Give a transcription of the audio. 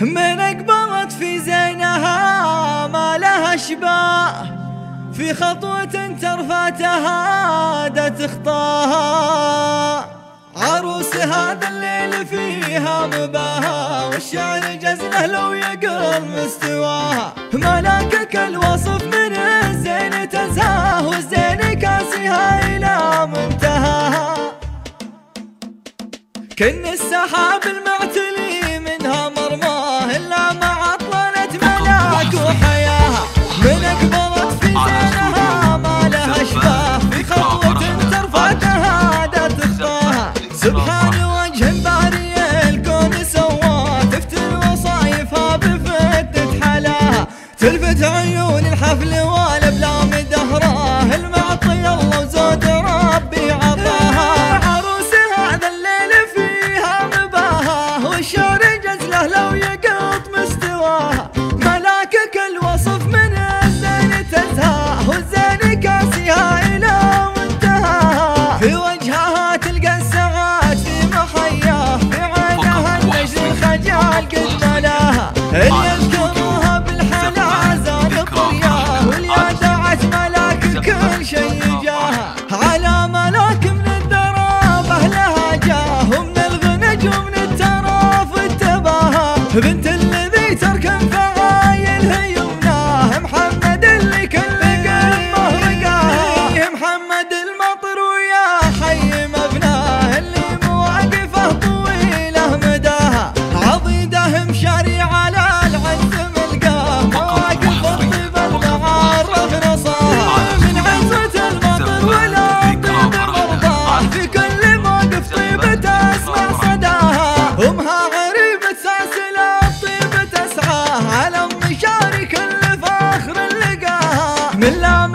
من أقبلت في زينها ما لها شباه، في خطوة ترفعتها دت خطاها. عروس هذا الليل فيها مباهى، والشعر جزله لو يقل مستواها. ملاكك الوصف من الزين تزهاه، والزين كاسها إلى منتهاها. كن السحاب المعتلي منها مرماه، إلا ما عطلت ملاك وحياها. من أقبلت في زينها ما لها شباه، في خطوة ترفعتها دت خطاها. سبحان وجه باري الكون سواه، تفتن وصايفها بفتة حلاها. تلفت عيون الحفل والأبلام دهراه، المعطي الله وزود ربي عطاها. عروس هذا الليل فيها مباهى، والشعر جزله لو يقط مستواها. ملاكك الوصف من الزين تزهاه، والزين كاسها إلى منتهاها. في وجهها تلقى السعاد في محياه، في عينها النجد الخجال قد ملاها. اللي يذكروها بالحلا زاد طرياه، واليا دعت ملاك كل شيء جاها. على ملاك من الدراب لها جاه، ومن الغنج ومن التراف التباها. بنت الذي تركن فعايلها يمناه، محمد اللي كل قلبه رقاه. محمد المطر ويا حي مبناه، اللي مواقفه طويله مداها. عضيده مشاري على العز ملقاه، مواقف الطيب المعرف نصاها. من عزة المطر ولا طيب مرضاه، في كل موقف طيبة تسمع صداها. امها غريبة سلسلة الطيب تسعاه، على مشاري كل فخر لقاها. من لا